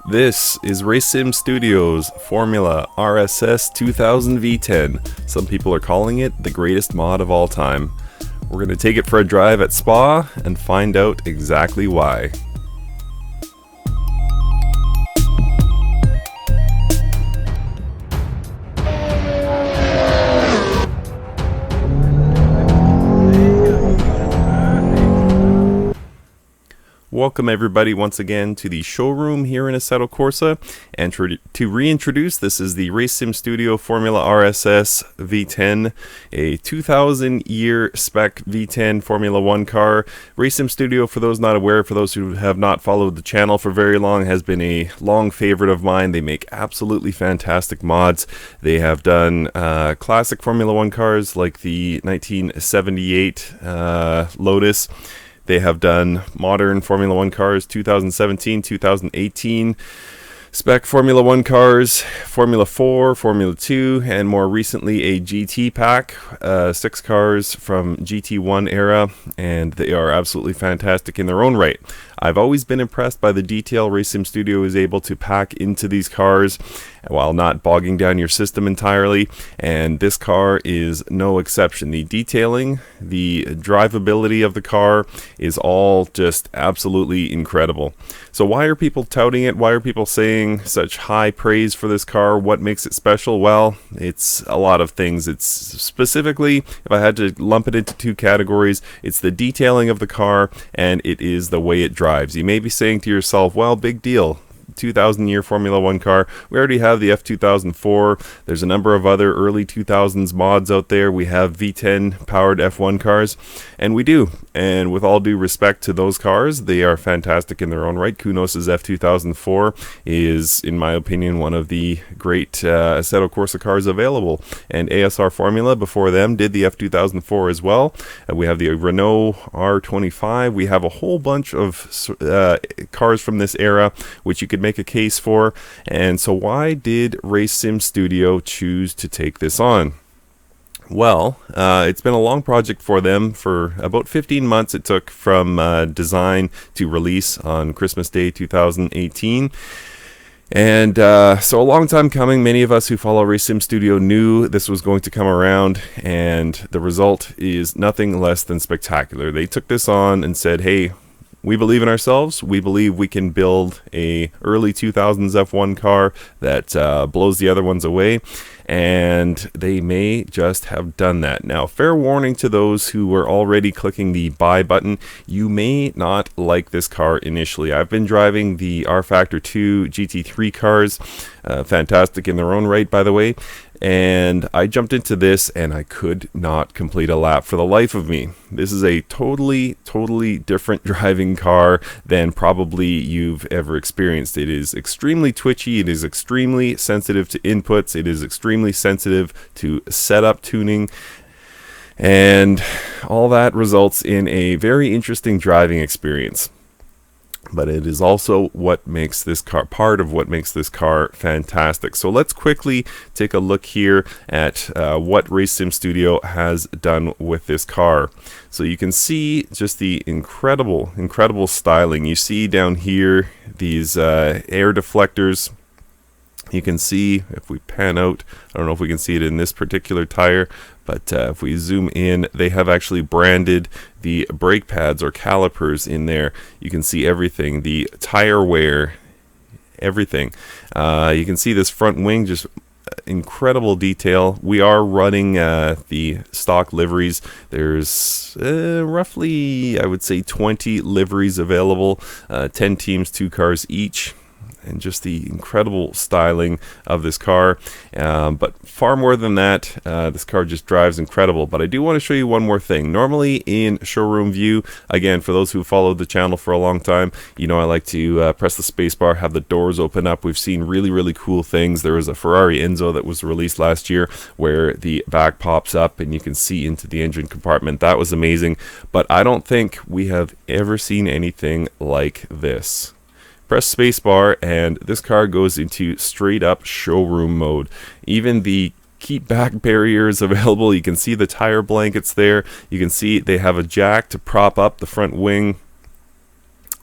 This is RaceSim Studios Formula RSS 2000 V10. Some people are calling it the greatest mod of all time. We're going to take it for a drive at Spa and find out exactly why. Welcome everybody once again to the showroom here in Assetto Corsa, and to reintroduce, this is the RaceSim Studio Formula RSS V10, a 2000 year spec V10 Formula 1 car. RaceSim Studio, for those not aware, for those who have not followed the channel for very long, has been a long favorite of mine. They make absolutely fantastic mods. They have done classic Formula 1 cars like the 1978 Lotus. They have done modern Formula 1 cars, 2017, 2018, spec Formula 1 cars, Formula 4, Formula 2, and more recently a GT pack, 6 cars from GT1 era, and they are absolutely fantastic in their own right. I've always been impressed by the detail RaceSim Studio is able to pack into these cars while not bogging down your system entirely, and this car is no exception. The detailing, the drivability of the car is all just absolutely incredible. So why are people touting it? Why are people saying such high praise for this car? What makes it special? Well, it's a lot of things. It's specifically, if I had to lump it into two categories, it's the detailing of the car and it is the way it drives. You may be saying to yourself, well, big deal. 2000 year Formula 1 car. We already have the F2004. There's a number of other early 2000s mods out there. We have V10 powered F1 cars, and we do. And with all due respect to those cars, they are fantastic in their own right. Kunos's F2004 is, in my opinion, one of the great Assetto Corsa cars available. And ASR Formula before them did the F2004 as well. We have the Renault R25. We have a whole bunch of cars from this era which you could make a case for. And so why did RaceSim Studio choose to take this on? Well, it's been a long project for them. For about 15 months it took from design to release on Christmas Day 2018. And so a long time coming. Many of us who follow RaceSim Studio knew this was going to come around, and the result is nothing less than spectacular. They took this on and said, hey, we believe in ourselves. We believe we can build a early 2000s F1 car that blows the other ones away, and they may just have done that. Now, fair warning to those who were already clicking the buy button, you may not like this car initially. I've been driving the R Factor 2 GT3 cars, fantastic in their own right, by the way. And I jumped into this and I could not complete a lap for the life of me. This is a totally different driving car than probably you've ever experienced. It is extremely twitchy. It is extremely sensitive to inputs. It is extremely sensitive to setup tuning. And all that results in a very interesting driving experience. But it is also what makes this car, part of what makes this car fantastic. So let's quickly take a look here at what RaceSim Studio has done with this car. So you can see just the incredible styling. You see down here these air deflectors. You can see, if we pan out, I don't know if we can see it in this particular tire, but if we zoom in, they have actually branded the brake pads or calipers in there. You can see everything, the tire wear, everything. You can see this front wing, just incredible detail. We are running the stock liveries. There's roughly, I would say, 20 liveries available, 10 teams, 2 cars each. And just the incredible styling of this car, but far more than that, this car just drives incredible. But I do want to show you one more thing. Normally in showroom view, again, for those who followed the channel for a long time, you know I like to press the spacebar, have the doors open up. We've seen really cool things. There was a Ferrari Enzo that was released last year where the back pops up and you can see into the engine compartment. That was amazing, but I don't think we have ever seen anything like this. Press spacebar and this car goes into straight up showroom mode. Even the keep back barriers available. You can see the tire blankets there. You can see they have a jack to prop up the front wing.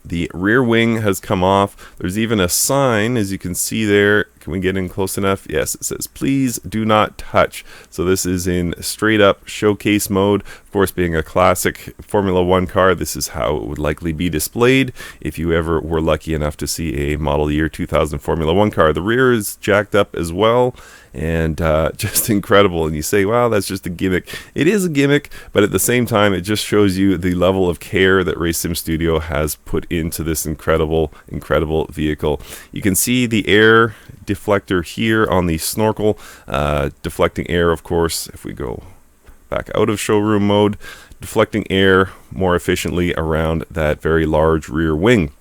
The rear wing has come off. There's even a sign, as you can see there. Can we get in close enough? Yes, it says, please do not touch. So this is in straight up showcase mode. Of course, being a classic Formula One car, this is how it would likely be displayed if you ever were lucky enough to see a model year 2000 Formula One car. The rear is jacked up as well, and just incredible. And you say, wow, that's just a gimmick. It is a gimmick, but at the same time, it just shows you the level of care that Race Sim Studio has put into this incredible vehicle. You can see the air deflector here on the snorkel, deflecting air, of course. If we go back out of showroom mode, deflecting air more efficiently around that very large rear wing.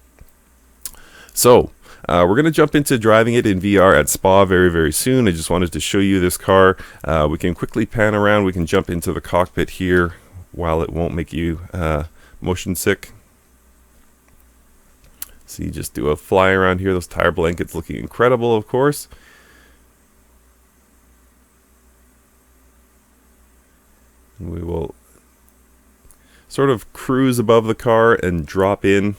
So we're going to jump into driving it in VR at Spa very soon. I just wanted to show you this car. We can quickly pan around. We can jump into the cockpit here while it won't make you motion sick. So you just do a fly around here. Those tire blankets looking incredible, of course. And we will sort of cruise above the car and drop in.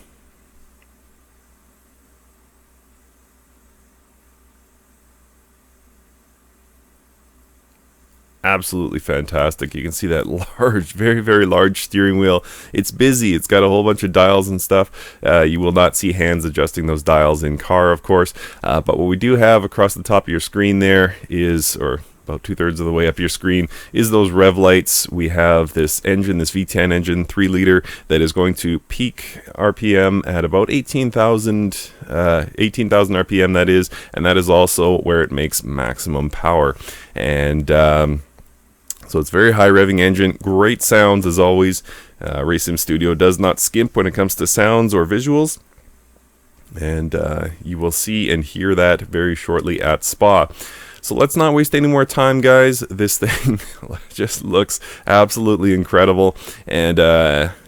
Absolutely fantastic. You can see that large, very large steering wheel. It's busy. It's got a whole bunch of dials and stuff. You will not see hands adjusting those dials in car, of course. But what we do have across the top of your screen there is, or about 2/3 of the way up your screen, is those rev lights. We have this engine, this V10 engine, 3 liter, that is going to peak RPM at about 18,000 RPM, that is, and that is also where it makes maximum power. And so it's very high revving engine, great sounds as always. Race Sim Studio does not skimp when it comes to sounds or visuals, and you will see and hear that very shortly at Spa. So let's not waste any more time, guys. This thing just looks absolutely incredible, and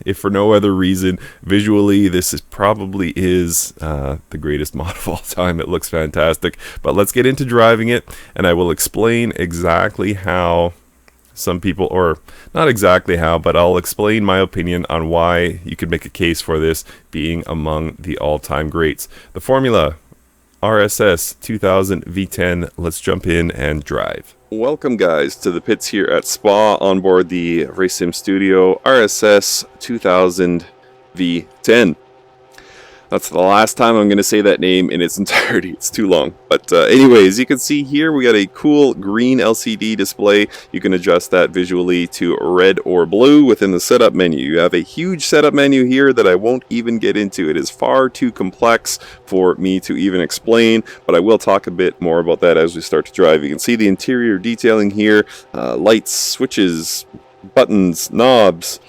if for no other reason, visually this is probably the greatest model of all time. It looks fantastic. But let's get into driving it, and I will explain exactly how some people, or not exactly how, but I'll explain my opinion on why you could make a case for this being among the all-time greats. The Formula RSS 2000 V10. Let's jump in and drive. Welcome, guys, to the pits here at Spa on board the Race Sim Studio RSS 2000 V10. That's the last time I'm going to say that name in its entirety. It's too long. But anyways, you can see here we got a cool green LCD display. You can adjust that visually to red or blue within the setup menu. You have a huge setup menu here that I won't even get into. It is far too complex for me to even explain, but I will talk a bit more about that as we start to drive. You can see the interior detailing here, lights, switches, buttons, knobs,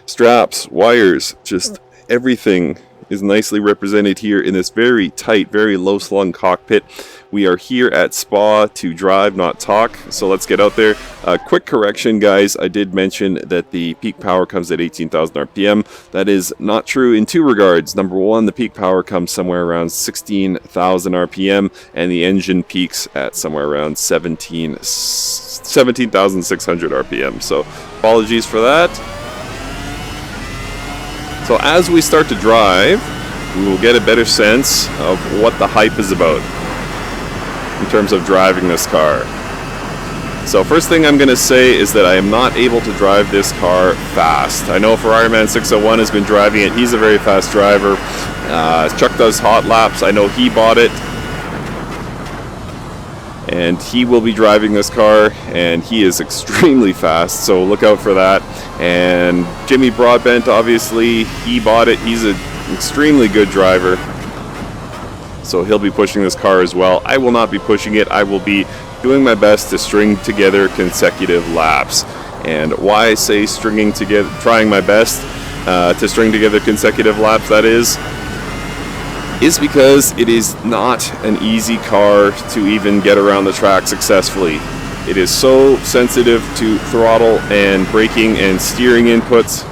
straps, wires, just everything is nicely represented here in this very tight, very low-slung cockpit. We are here at Spa to drive, not talk, so let's get out there. Quick correction, guys. I did mention that the peak power comes at 18,000 RPM. That is not true in 2 regards. Number 1, the peak power comes somewhere around 16,000 RPM, and the engine peaks at somewhere around 17,600 RPM. So apologies for that. So as we start to drive, we will get a better sense of what the hype is about in terms of driving this car. So first thing I'm going to say is that I am not able to drive this car fast. I know Ferrari-Man 601 has been driving it. He's a very fast driver. Chuck does hot laps. I know he bought it, and he will be driving this car, and he is extremely fast, so look out for that. And Jimmy Broadbent, obviously, he bought it. He's an extremely good driver, so he'll be pushing this car as well. I will not be pushing it. I will be doing my best to string together consecutive laps. And why I say stringing together, trying my best to string together consecutive laps, that is because it is not an easy car to even get around the track successfully. It is so sensitive to throttle and braking and steering inputs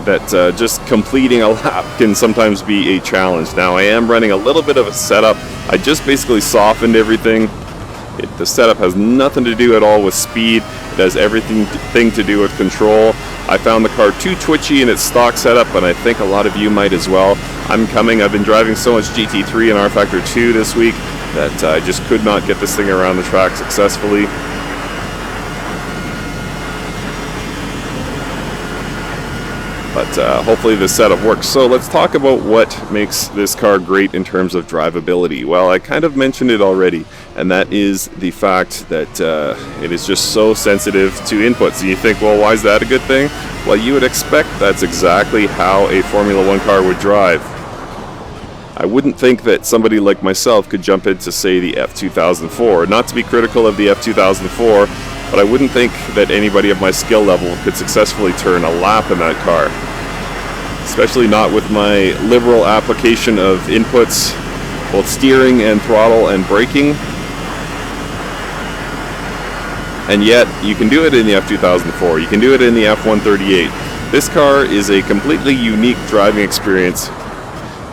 that just completing a lap can sometimes be a challenge. Now, I am running a little bit of a setup. I just basically softened everything. The setup has nothing to do at all with speed. It has everything to do with control. I found the car too twitchy in its stock setup, and I think a lot of you might as well. I've been driving so much GT3 and R Factor 2 this week that I just could not get this thing around the track successfully. But hopefully this setup works. So let's talk about what makes this car great in terms of drivability. Well, I kind of mentioned it already, and that is the fact that it is just so sensitive to inputs. And you think, well, why is that a good thing? Well, you would expect that's exactly how a Formula One car would drive. I wouldn't think that somebody like myself could jump into, say, the F2004. Not to be critical of the F2004, but I wouldn't think that anybody of my skill level could successfully turn a lap in that car. Especially not with my liberal application of inputs, both steering and throttle and braking. And yet, you can do it in the F2004, you can do it in the F138. This car is a completely unique driving experience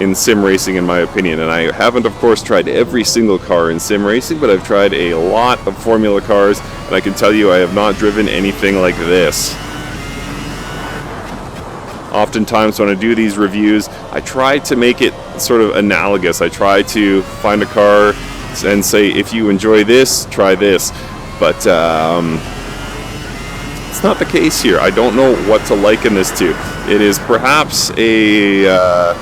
in sim racing, in my opinion. And I haven't, of course, tried every single car in sim racing, but I've tried a lot of Formula cars, and I can tell you I have not driven anything like this. Oftentimes when I do these reviews, I try to make it sort of analogous. I try to find a car and say, if you enjoy this, try this. But it's not the case here. I don't know what to liken this to. It is perhaps a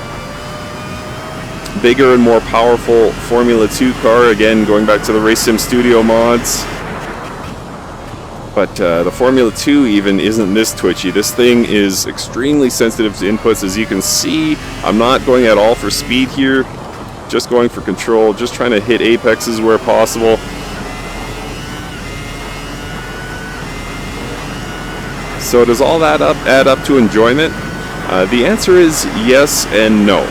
bigger and more powerful Formula 2 car, again going back to the Race Sim Studio mods. But the Formula 2 even isn't this twitchy. This thing is extremely sensitive to inputs. As you can see, I'm not going at all for speed here, just going for control, just trying to hit apexes where possible. So does all that add up to enjoyment? The answer is yes and no.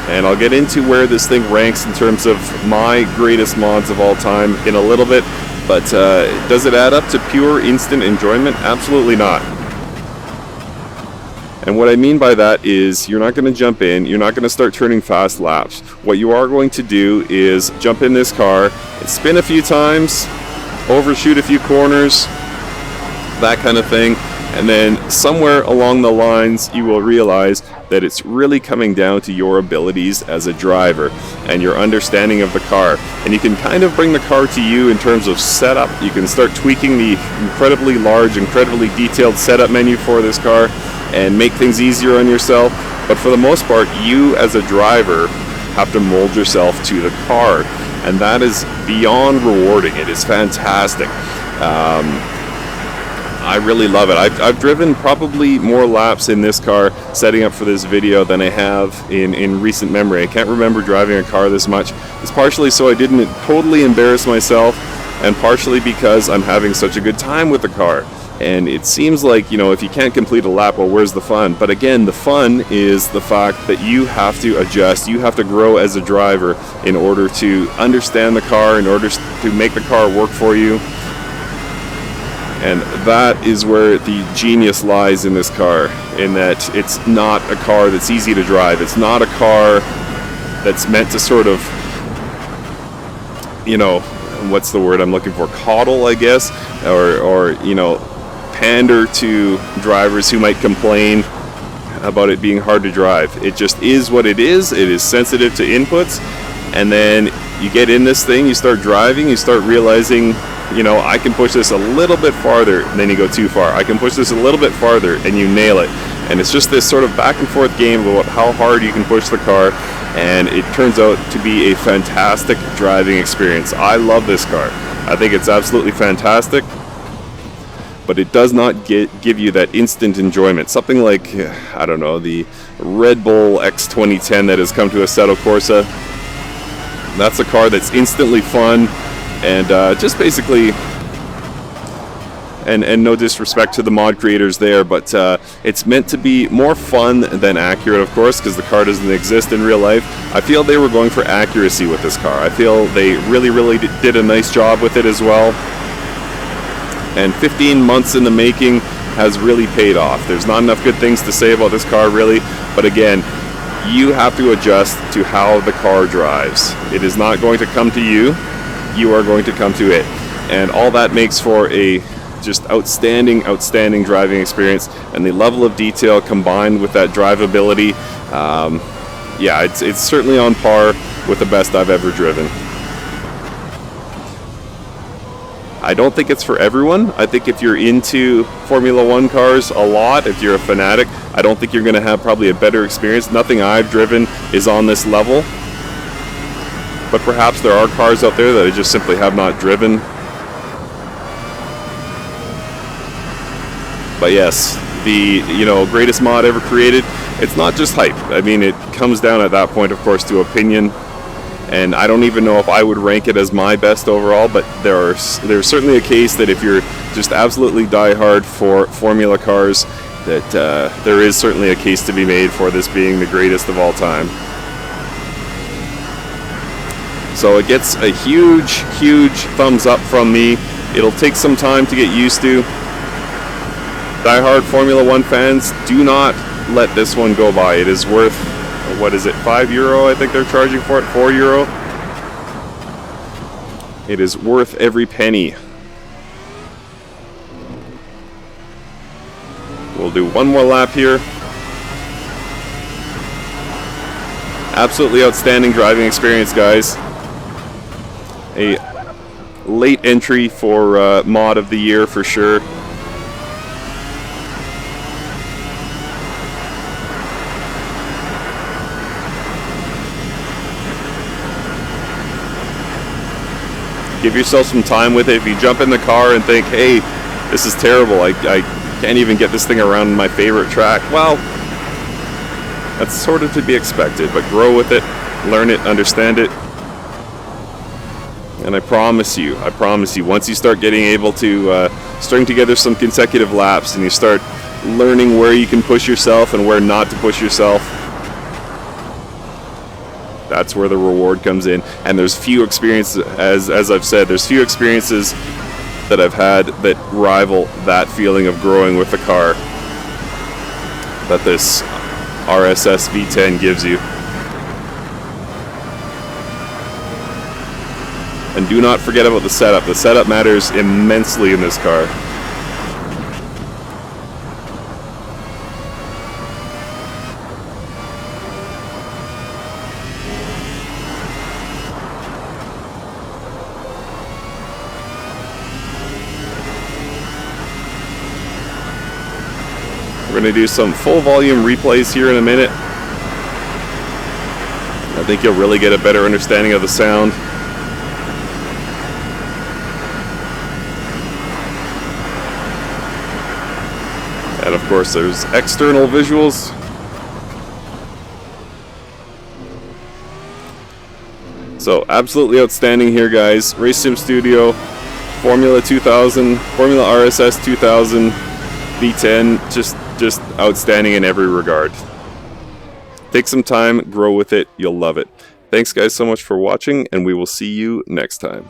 And I'll get into where this thing ranks in terms of my greatest mods of all time in a little bit. But does it add up to pure instant enjoyment? Absolutely not. And what I mean by that is you're not going to jump in, you're not going to start turning fast laps. What you are going to do is jump in this car and spin a few times, overshoot a few corners, that kind of thing. And then somewhere along the lines you will realize that it's really coming down to your abilities as a driver and your understanding of the car. And you can kind of bring the car to you in terms of setup. You can start tweaking the incredibly large, incredibly detailed setup menu for this car and make things easier on yourself. But for the most part, you as a driver have to mold yourself to the car. And that is beyond rewarding. It is fantastic. I really love it. I've driven probably more laps in this car setting up for this video than I have in recent memory. I can't remember driving a car this much. It's partially so I didn't totally embarrass myself, and partially because I'm having such a good time with the car. And it seems like, you know, if you can't complete a lap, well, where's the fun? But again, the fun is the fact that you have to adjust, you have to grow as a driver in order to understand the car, in order to make the car work for you. And that is where the genius lies in this car, in that it's not a car that's easy to drive. It's not a car that's meant to sort of, you know, what's the word I'm looking for? Coddle, I guess, or you know, pander to drivers who might complain about it being hard to drive. It just is what it is. It is sensitive to inputs, and then you get in this thing, you start driving, you start realizing, you know, I can push this a little bit farther, and then you go too far. I can push this a little bit farther, and you nail it. And it's just this sort of back and forth game about how hard you can push the car, and it turns out to be a fantastic driving experience. I love this car. I think it's absolutely fantastic, but it does not give you that instant enjoyment. Something like, I don't know, the Red Bull X 2010 that has come to Assetto Corsa. That's a car that's instantly fun, and just basically, and no disrespect to the mod creators there, but it's meant to be more fun than accurate, of course, because the car doesn't exist in real life. I feel they were going for accuracy with this car. I feel they really did a nice job with it as well. And 15 months in the making has really paid off. There's not enough good things to say about this car, really, but again, you have to adjust to how the car drives. It is not going to come to you. You are going to come to it. And all that makes for a just outstanding driving experience, and the level of detail combined with that drivability, yeah, it's certainly on par with the best I've ever driven. I don't think it's for everyone. I think if you're into Formula One cars a lot, if you're a fanatic, I don't think you're going to have probably a better experience. Nothing I've driven is on this level, but perhaps there are cars out there that I just simply have not driven. But yes, the greatest mod ever created, it's not just hype. I mean, it comes down at that point, of course, to opinion. And I don't even know if I would rank it as my best overall, but there's certainly a case that if you're just absolutely diehard for Formula cars, that there is certainly a case to be made for this being the greatest of all time. So it gets a huge thumbs up from me. It'll take some time to get used to. Diehard Formula One fans, do not let this one go by. It is worth, what is it, €5 I think they're charging for it, €4. It is worth every penny. We'll do one more lap here. Absolutely outstanding driving experience, guys. A late entry for mod of the year for sure. Give yourself some time with it. If you jump in the car and think, hey, this is terrible, I can't even get this thing around my favorite track, well, that's sort of to be expected, but grow with it, learn it, understand it, and I promise you, once you start getting able to string together some consecutive laps and you start learning where you can push yourself and where not to push yourself, that's where the reward comes in. And there's few experiences, as I've said, there's few experiences that I've had that rival that feeling of growing with the car that this RSS V10 gives you. And do not forget about the setup. The setup matters immensely in this car. We're going to do some full volume replays here in a minute. I think you'll really get a better understanding of the sound. And of course there's external visuals. So absolutely outstanding here, guys. Race Sim Studio, Formula 2000, Formula RSS 2000, V10, just outstanding in every regard. Take some time, grow with it, you'll love it. Thanks guys so much for watching, and we will see you next time.